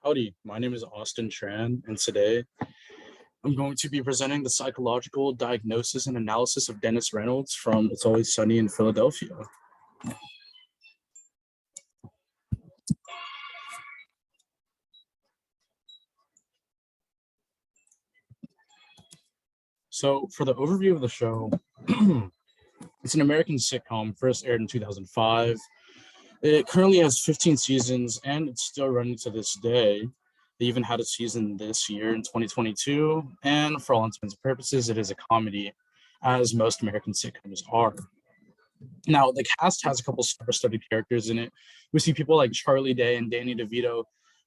Howdy, my name is Austin Tran, and today I'm going to be presenting the psychological diagnosis and analysis of Dennis Reynolds from It's Always Sunny in Philadelphia. So, for the overview of the show, it's an American sitcom, first aired in 2005. It currently has 15 seasons, and it's still running to this day. They even had a season this year in 2022, and for all intents and purposes, it is a comedy, as most American sitcoms are. Now, the cast has a couple star-studded characters in it. We see people like Charlie Day and Danny DeVito,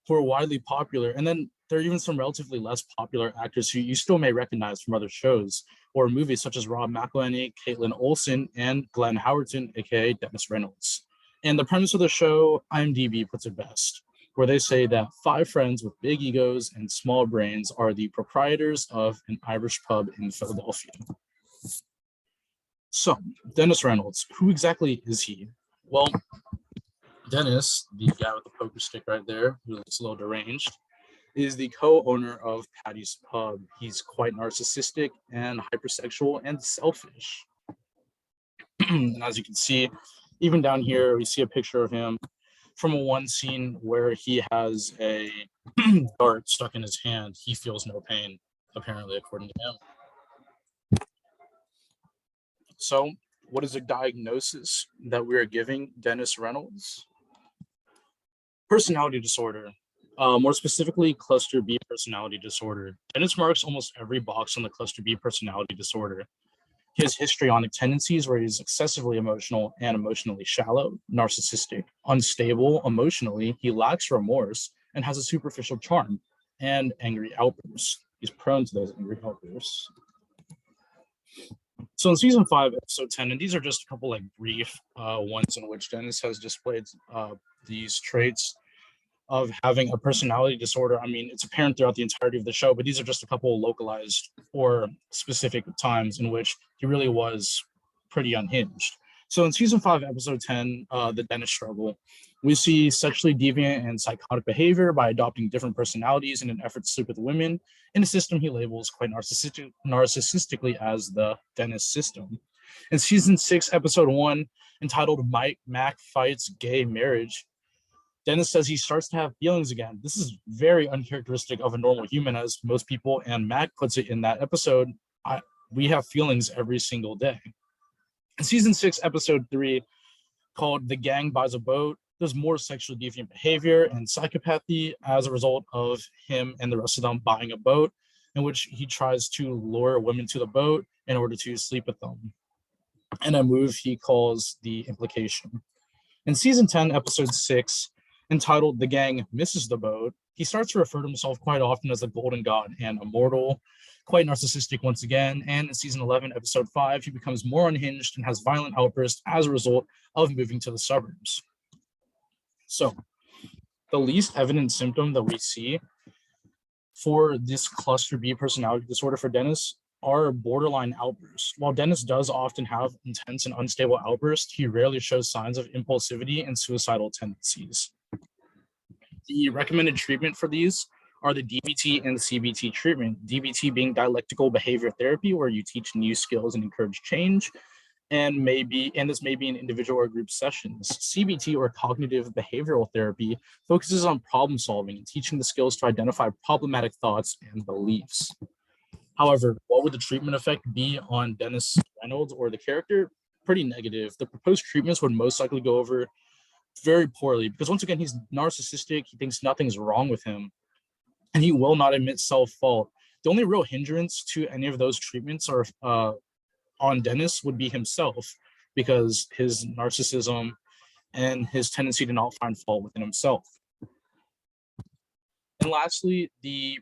who are widely popular, and then there are even some relatively less popular actors who you still may recognize from other shows or movies, such as Rob McElhenney, Caitlin Olsen, and Glenn Howerton, aka Dennis Reynolds. And the premise of the show, IMDb puts it best, where they say that five friends with big egos and small brains are the proprietors of an Irish pub in Philadelphia. So, Dennis Reynolds, who exactly is he? Well, Dennis, the guy with the poker stick right there, who looks a little deranged, is the co-owner of Patty's Pub. He's quite narcissistic and hypersexual and selfish. And as you can see, even down here, we see a picture of him from a one scene where he has a dart stuck in his hand. He feels no pain, apparently, according to him. So, what is the diagnosis that we are giving Dennis Reynolds? Personality disorder, more specifically, cluster B personality disorder. Dennis marks almost every box on the cluster B personality disorder. He has histrionic tendencies where he's excessively emotional and emotionally shallow, narcissistic, unstable emotionally, he lacks remorse, and has a superficial charm and angry outbursts. He's prone to those angry outbursts. So in season 5, episode 10, and these are just a couple like brief ones in which Dennis has displayed these traits of having a personality disorder. I mean, it's apparent throughout the entirety of the show, but these are just a couple localized or specific times in which he really was pretty unhinged. So in season 5, episode 10, the Dennis struggle, we see sexually deviant and psychotic behavior by adopting different personalities in an effort to sleep with women in a system he labels quite narcissistically as the Dennis system. In season 6, episode 1, entitled Mac Fights Gay Marriage, Dennis says he starts to have feelings again. This is very uncharacteristic of a normal human, as most people, and Mac puts it in that episode, we have feelings every single day. In season 6, episode 3, called The Gang Buys a Boat, there's more sexually deviant behavior and psychopathy as a result of him and the rest of them buying a boat, in which he tries to lure women to the boat in order to sleep with them, and a move he calls the implication. In season 10, episode 6, entitled The Gang Misses the Boat, he starts to refer to himself quite often as the golden god and immortal, quite narcissistic once again, and in season 11, episode 5, he becomes more unhinged and has violent outbursts as a result of moving to the suburbs. So, the least evident symptom that we see for this cluster B personality disorder for Dennis are borderline outbursts. While Dennis does often have intense and unstable outbursts, he rarely shows signs of impulsivity and suicidal tendencies. The recommended treatment for these are the DBT and the CBT treatment. DBT being dialectical behavior therapy, where you teach new skills and encourage change, and this may be in individual or group sessions. CBT, or cognitive behavioral therapy, focuses on problem solving and teaching the skills to identify problematic thoughts and beliefs. However, what would the treatment effect be on Dennis Reynolds or the character? Pretty negative. The proposed treatments would most likely go over very poorly because, once again, he's narcissistic. He thinks nothing's wrong with him, and he will not admit self-fault. The only real hindrance to any of those treatments are on Dennis would be himself, because his narcissism and his tendency to not find fault within himself. And lastly, the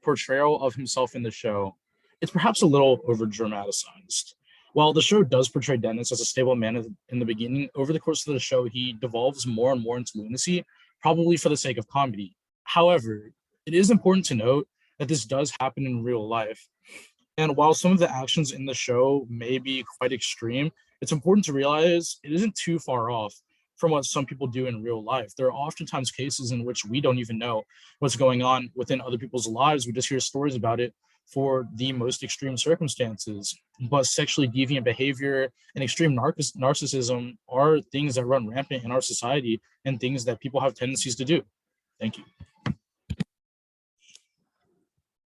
portrayal of himself in the show, it's perhaps a little over dramatized. While the show does portray Dennis as a stable man in the beginning, over the course of the show, he devolves more and more into lunacy, probably for the sake of comedy. However, it is important to note that this does happen in real life. And while some of the actions in the show may be quite extreme, it's important to realize it isn't too far off. from what some people do in real life. There are oftentimes cases in which we don't even know what's going on within other people's lives. We just hear stories about it for the most extreme circumstances. But sexually deviant behavior and extreme narcissism are things that run rampant in our society and things that people have tendencies to do. Thank you.